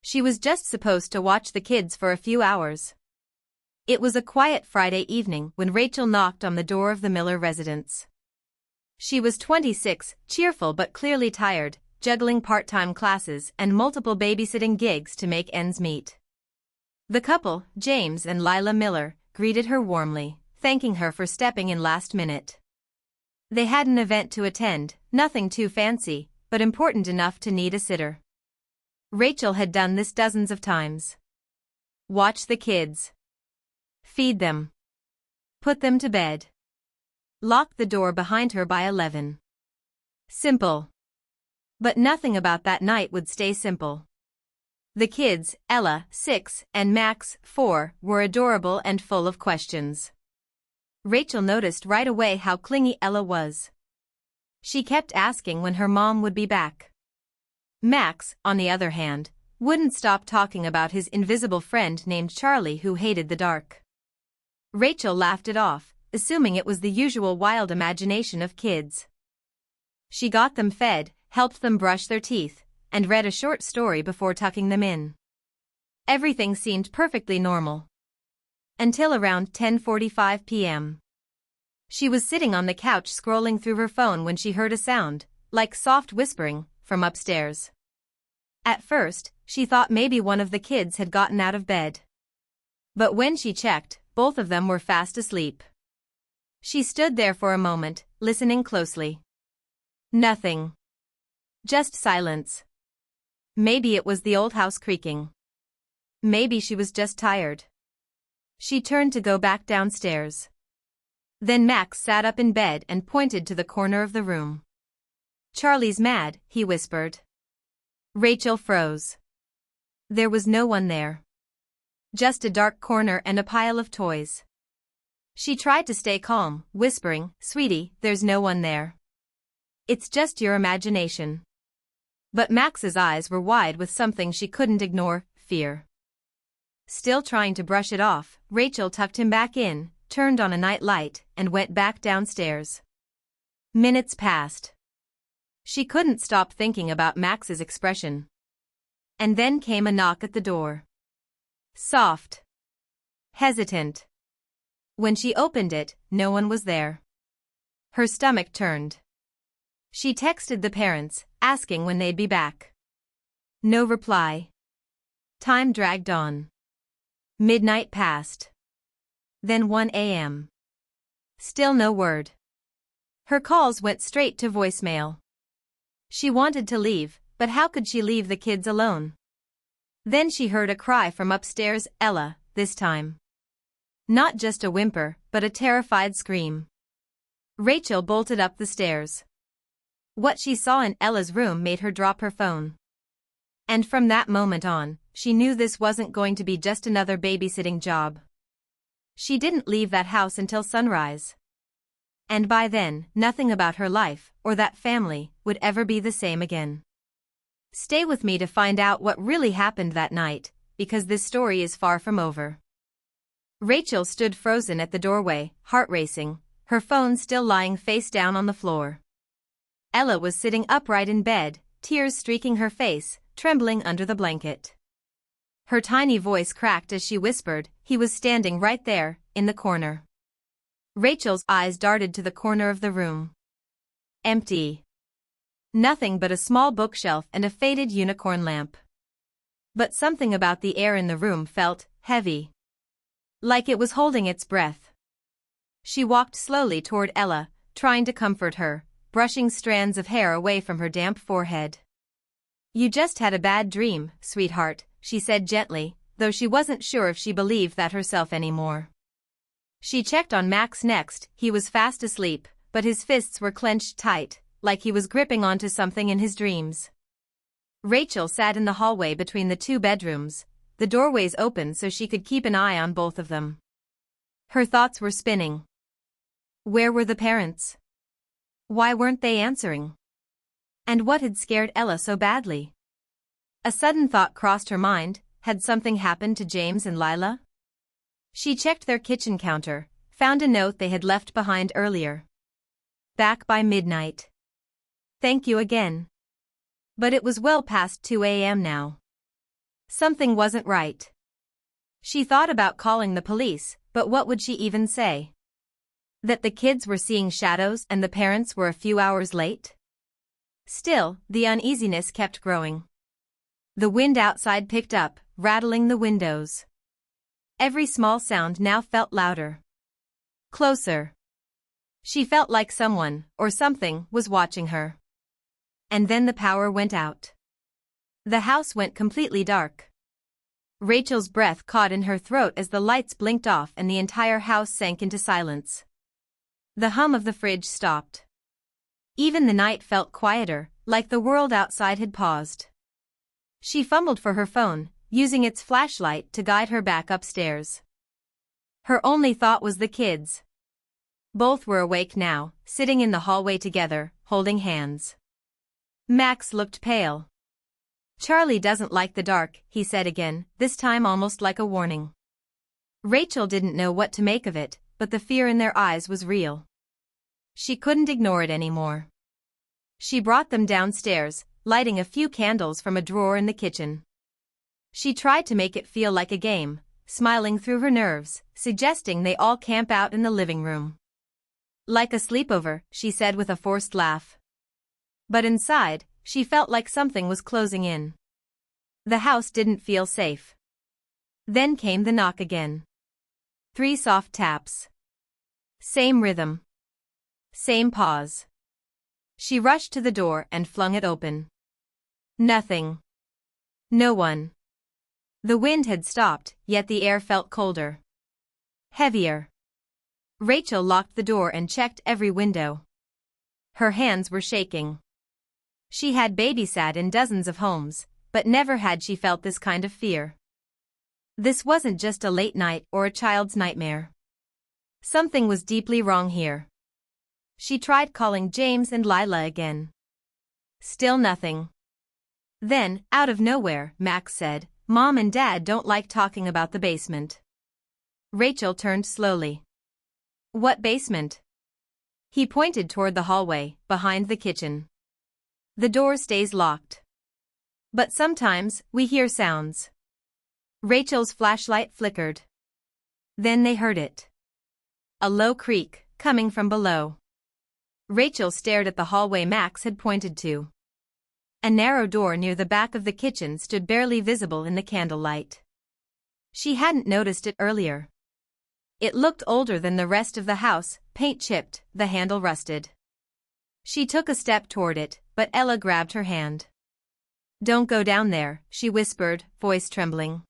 She was just supposed to watch the kids for a few hours. It was a quiet Friday evening when Rachel knocked on the door of the Miller residence. She was 26, cheerful but clearly tired, juggling part-time classes and multiple babysitting gigs to make ends meet. The couple, James and Lila Miller, greeted her warmly, thanking her for stepping in last minute. They had an event to attend, nothing too fancy, but important enough to need a sitter. Rachel had done this dozens of times. Watch the kids. Feed them. Put them to bed. Lock the door behind her by 11. Simple. But nothing about that night would stay simple. The kids, Ella, 6, and Max, 4, were adorable and full of questions. Rachel noticed right away how clingy Ella was. She kept asking when her mom would be back. Max, on the other hand, wouldn't stop talking about his invisible friend named Charlie who hated the dark. Rachel laughed it off, assuming it was the usual wild imagination of kids. She got them fed, helped them brush their teeth, and read a short story before tucking them in. Everything seemed perfectly normal. Until around 10:45 p.m. She was sitting on the couch scrolling through her phone when she heard a sound, like soft whispering, from upstairs. At first, she thought maybe one of the kids had gotten out of bed. But when she checked, both of them were fast asleep. She stood there for a moment, listening closely. Nothing. Just silence. Maybe it was the old house creaking. Maybe she was just tired. She turned to go back downstairs. Then Max sat up in bed and pointed to the corner of the room. "Charlie's mad," he whispered. Rachel froze. There was no one there. Just a dark corner and a pile of toys. She tried to stay calm, whispering, "Sweetie, there's no one there. It's just your imagination." But Max's eyes were wide with something she couldn't ignore, fear. Still trying to brush it off, Rachel tucked him back in, turned on a night light, and went back downstairs. Minutes passed. She couldn't stop thinking about Max's expression. And then came a knock at the door. Soft. Hesitant. When she opened it, no one was there. Her stomach turned. She texted the parents, asking when they'd be back. No reply. Time dragged on. Midnight passed. Then 1 a.m. Still no word. Her calls went straight to voicemail. She wanted to leave, but how could she leave the kids alone? Then she heard a cry from upstairs, Ella, this time. Not just a whimper, but a terrified scream. Rachel bolted up the stairs. What she saw in Ella's room made her drop her phone. And from that moment on, she knew this wasn't going to be just another babysitting job. She didn't leave that house until sunrise. And by then, nothing about her life, or that family, would ever be the same again. Stay with me to find out what really happened that night, because this story is far from over. Rachel stood frozen at the doorway, heart racing, her phone still lying face down on the floor. Ella was sitting upright in bed, tears streaking her face, trembling under the blanket. Her tiny voice cracked as she whispered, "He was standing right there, in the corner." Rachel's eyes darted to the corner of the room. Empty. Nothing but a small bookshelf and a faded unicorn lamp. But something about the air in the room felt heavy. Like it was holding its breath. She walked slowly toward Ella, trying to comfort her, brushing strands of hair away from her damp forehead. "You just had a bad dream, sweetheart," she said gently, though she wasn't sure if she believed that herself anymore. She checked on Max next. He was fast asleep, but his fists were clenched tight, like he was gripping onto something in his dreams. Rachel sat in the hallway between the two bedrooms, the doorways open so she could keep an eye on both of them. Her thoughts were spinning. Where were the parents? Why weren't they answering? And what had scared Ella so badly? A sudden thought crossed her mind. Had something happened to James and Lila? She checked their kitchen counter, found a note they had left behind earlier. Back by midnight. Thank you again. But it was well past 2 a.m. now. Something wasn't right. She thought about calling the police, but what would she even say? That the kids were seeing shadows and the parents were a few hours late? Still, the uneasiness kept growing. The wind outside picked up, rattling the windows. Every small sound now felt louder. Closer. She felt like someone, or something, was watching her. And then the power went out. The house went completely dark. Rachel's breath caught in her throat as the lights blinked off and the entire house sank into silence. The hum of the fridge stopped. Even the night felt quieter, like the world outside had paused. She fumbled for her phone, using its flashlight to guide her back upstairs. Her only thought was the kids. Both were awake now, sitting in the hallway together, holding hands. Max looked pale. "Charlie doesn't like the dark," he said again, this time almost like a warning. Rachel didn't know what to make of it, but the fear in their eyes was real. She couldn't ignore it anymore. She brought them downstairs, lighting a few candles from a drawer in the kitchen. She tried to make it feel like a game, smiling through her nerves, suggesting they all camp out in the living room. "Like a sleepover," she said with a forced laugh. But inside, she felt like something was closing in. The house didn't feel safe. Then came the knock again. 3 soft taps. Same rhythm. Same pause. She rushed to the door and flung it open. Nothing. No one. The wind had stopped, yet the air felt colder. Heavier. Rachel locked the door and checked every window. Her hands were shaking. She had babysat in dozens of homes, but never had she felt this kind of fear. This wasn't just a late night or a child's nightmare. Something was deeply wrong here. She tried calling James and Lila again. Still nothing. Then, out of nowhere, Max said, "Mom and Dad don't like talking about the basement." Rachel turned slowly. "What basement?" He pointed toward the hallway, behind the kitchen. "The door stays locked. But sometimes, we hear sounds." Rachel's flashlight flickered. Then they heard it. A low creak, coming from below. Rachel stared at the hallway Max had pointed to. A narrow door near the back of the kitchen stood barely visible in the candlelight. She hadn't noticed it earlier. It looked older than the rest of the house, paint chipped, the handle rusted. She took a step toward it, but Ella grabbed her hand. "Don't go down there," she whispered, voice trembling.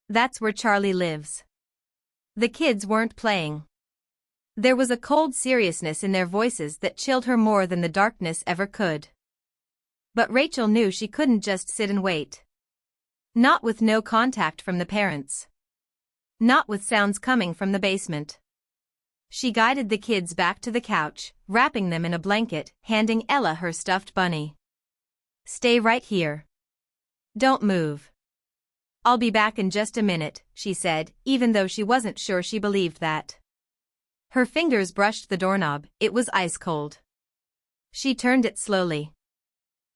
"That's where Charlie lives." The kids weren't playing. There was a cold seriousness in their voices that chilled her more than the darkness ever could. But Rachel knew she couldn't just sit and wait. Not with no contact from the parents. Not with sounds coming from the basement. She guided the kids back to the couch, wrapping them in a blanket, handing Ella her stuffed bunny. "Stay right here. Don't move. I'll be back in just a minute," she said, even though she wasn't sure she believed that. Her fingers brushed the doorknob, it was ice cold. She turned it slowly.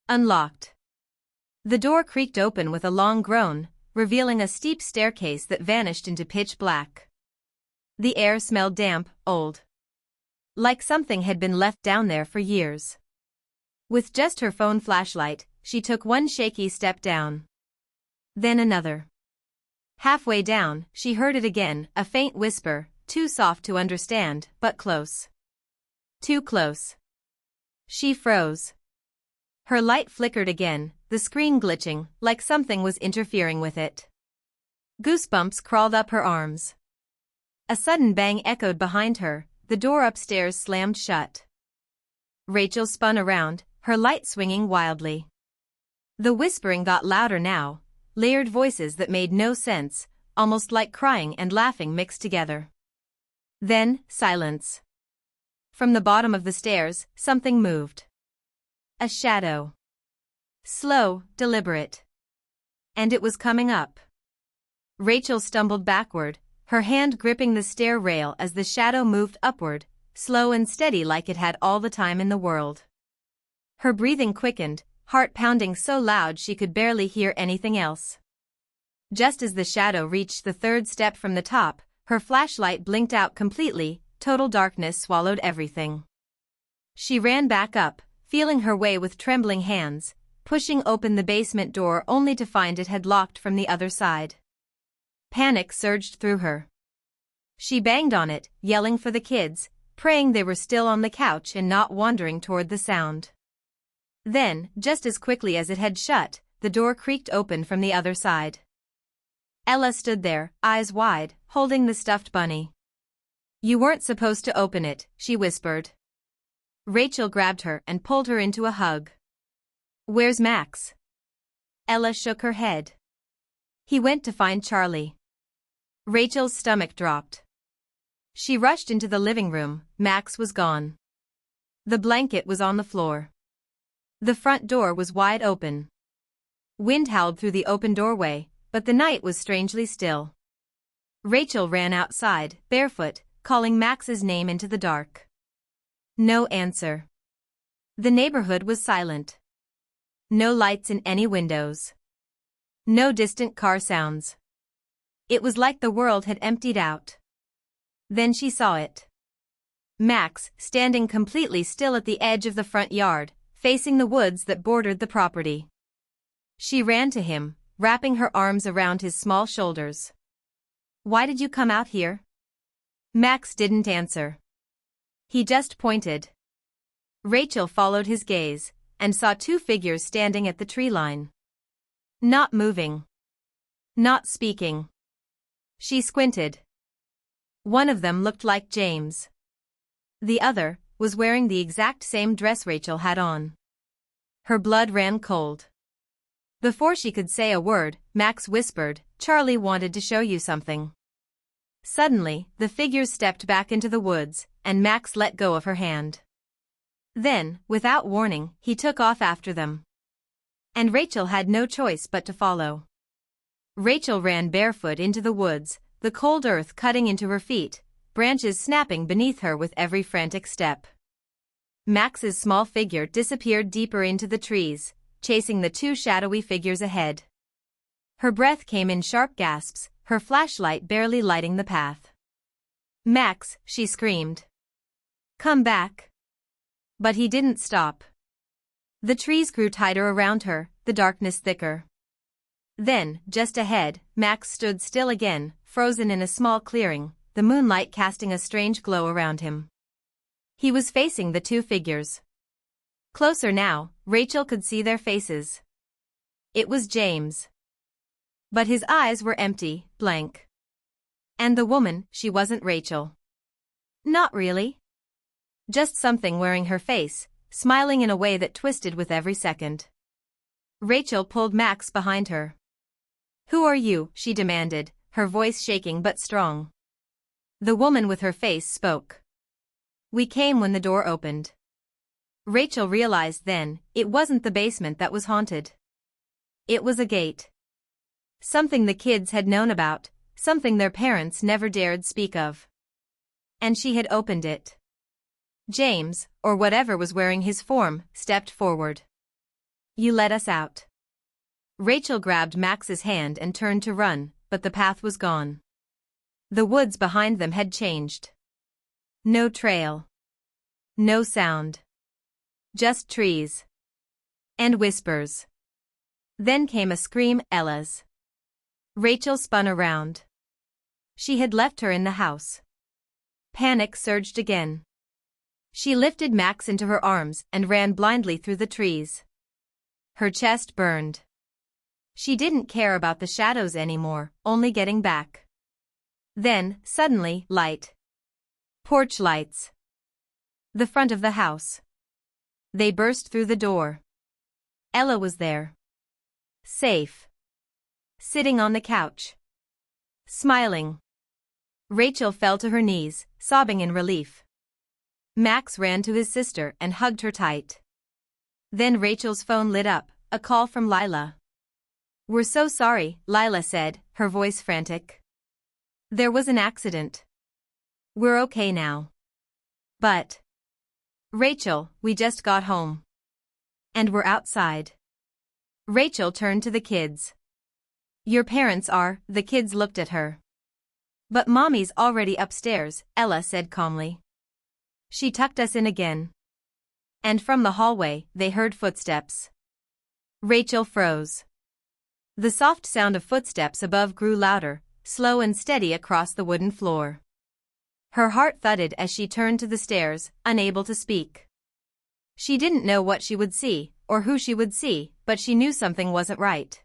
Unlocked. The door creaked open with a long groan, revealing a steep staircase that vanished into pitch black. The air smelled damp, old. Like something had been left down there for years. With just her phone flashlight, she took one shaky step down. Then another. Halfway down, she heard it again, a faint whisper, too soft to understand, but close. Too close. She froze. Her light flickered again, the screen glitching, like something was interfering with it. Goosebumps crawled up her arms. A sudden bang echoed behind her, the door upstairs slammed shut. Rachel spun around, her light swinging wildly. The whispering got louder now, layered voices that made no sense, almost like crying and laughing mixed together. Then, silence. From the bottom of the stairs, something moved. A shadow. Slow, deliberate. And it was coming up. Rachel stumbled backward, her hand gripping the stair rail as the shadow moved upward, slow and steady like it had all the time in the world. Her breathing quickened, heart pounding so loud she could barely hear anything else. Just as the shadow reached the third step from the top, her flashlight blinked out completely, total darkness swallowed everything. She ran back up, feeling her way with trembling hands, pushing open the basement door only to find it had locked from the other side. Panic surged through her. She banged on it, yelling for the kids, praying they were still on the couch and not wandering toward the sound. Then, just as quickly as it had shut, the door creaked open from the other side. Ella stood there, eyes wide, holding the stuffed bunny. "You weren't supposed to open it," she whispered. Rachel grabbed her and pulled her into a hug. "Where's Max?" Ella shook her head. "He went to find Charlie." Rachel's stomach dropped. She rushed into the living room. Max was gone. The blanket was on the floor. The front door was wide open. Wind howled through the open doorway, but the night was strangely still. Rachel ran outside, barefoot, calling Max's name into the dark. No answer. The neighborhood was silent. No lights in any windows. No distant car sounds. It was like the world had emptied out. Then she saw it. Max, standing completely still at the edge of the front yard, facing the woods that bordered the property. She ran to him, wrapping her arms around his small shoulders. "Why did you come out here?" Max didn't answer. He just pointed. Rachel followed his gaze, and saw two figures standing at the tree line. Not moving. Not speaking. She squinted. One of them looked like James. The other was wearing the exact same dress Rachel had on. Her blood ran cold. Before she could say a word, Max whispered, "Charlie wanted to show you something." Suddenly, the figures stepped back into the woods, and Max let go of her hand. Then, without warning, he took off after them. And Rachel had no choice but to follow. Rachel ran barefoot into the woods, the cold earth cutting into her feet, branches snapping beneath her with every frantic step. Max's small figure disappeared deeper into the trees, chasing the two shadowy figures ahead. Her breath came in sharp gasps, her flashlight barely lighting the path. "Max," she screamed. "Come back." But he didn't stop. The trees grew tighter around her, the darkness thicker. Then, just ahead, Max stood still again, frozen in a small clearing, the moonlight casting a strange glow around him. He was facing the two figures. Closer now, Rachel could see their faces. It was James. But his eyes were empty, blank. And the woman, she wasn't Rachel. Not really. Just something wearing her face, smiling in a way that twisted with every second. Rachel pulled Max behind her. "Who are you?" she demanded, her voice shaking but strong. The woman with her face spoke. "We came when the door opened." Rachel realized then, it wasn't the basement that was haunted. It was a gate. Something the kids had known about, something their parents never dared speak of. And she had opened it. James, or whatever was wearing his form, stepped forward. "You let us out." Rachel grabbed Max's hand and turned to run, but the path was gone. The woods behind them had changed. No trail. No sound. Just trees. And whispers. Then came a scream, Ella's. Rachel spun around. She had left her in the house. Panic surged again. She lifted Max into her arms and ran blindly through the trees. Her chest burned. She didn't care about the shadows anymore, only getting back. Then, suddenly, light. Porch lights. The front of the house. They burst through the door. Ella was there. Safe. Sitting on the couch. Smiling. Rachel fell to her knees, sobbing in relief. Max ran to his sister and hugged her tight. Then Rachel's phone lit up, a call from Lila. "We're so sorry," Lila said, her voice frantic. "There was an accident. We're okay now. But..." "Rachel, we just got home. And we're outside." Rachel turned to the kids. Your parents are, the kids looked at her. But Mommy's already upstairs, Ella said calmly. She tucked us in again. And from the hallway, they heard footsteps. Rachel froze. The soft sound of footsteps above grew louder, slow and steady across the wooden floor. Her heart thudded as she turned to the stairs, unable to speak. She didn't know what she would see, or who she would see, but she knew something wasn't right.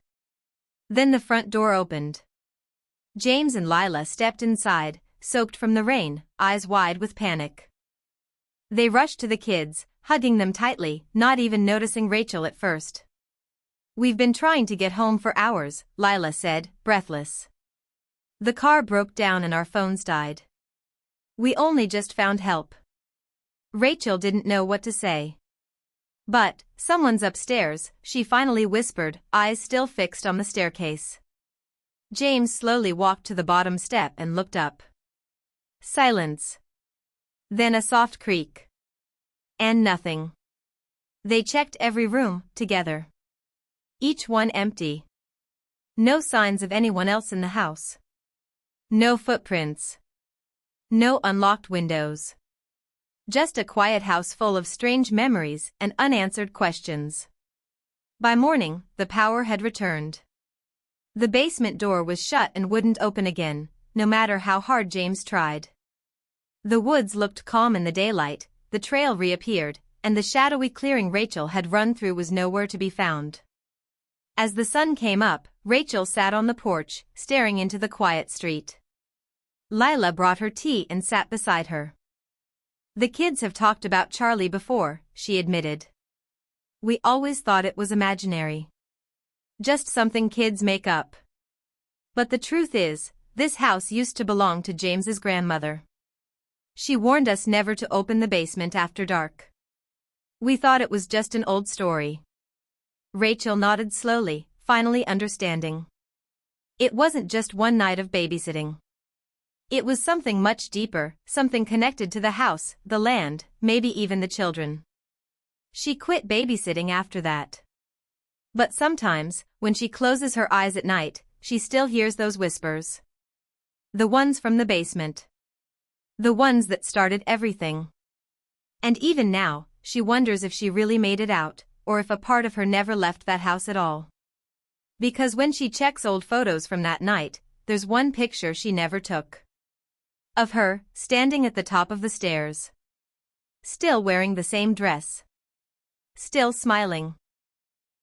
Then the front door opened. James and Lila stepped inside, soaked from the rain, eyes wide with panic. They rushed to the kids, hugging them tightly, not even noticing Rachel at first. We've been trying to get home for hours, Lila said, breathless. The car broke down and our phones died. We only just found help. Rachel didn't know what to say. But, someone's upstairs, she finally whispered, eyes still fixed on the staircase. James slowly walked to the bottom step and looked up. Silence. Then a soft creak. And nothing. They checked every room, together. Each one empty. No signs of anyone else in the house. No footprints. No unlocked windows. Just a quiet house full of strange memories and unanswered questions. By morning, the power had returned. The basement door was shut and wouldn't open again, no matter how hard James tried. The woods looked calm in the daylight, the trail reappeared, and the shadowy clearing Rachel had run through was nowhere to be found. As the sun came up, Rachel sat on the porch, staring into the quiet street. Lila brought her tea and sat beside her. The kids have talked about Charlie before, she admitted. We always thought it was imaginary. Just something kids make up. But the truth is, this house used to belong to James's grandmother. She warned us never to open the basement after dark. We thought it was just an old story. Rachel nodded slowly, finally understanding. It wasn't just one night of babysitting. It was something much deeper, something connected to the house, the land, maybe even the children. She quit babysitting after that. But sometimes, when she closes her eyes at night, she still hears those whispers. The ones from the basement. The ones that started everything. And even now, she wonders if she really made it out, or if a part of her never left that house at all. Because when she checks old photos from that night, there's one picture she never took. Of her, standing at the top of the stairs. Still wearing the same dress. Still smiling.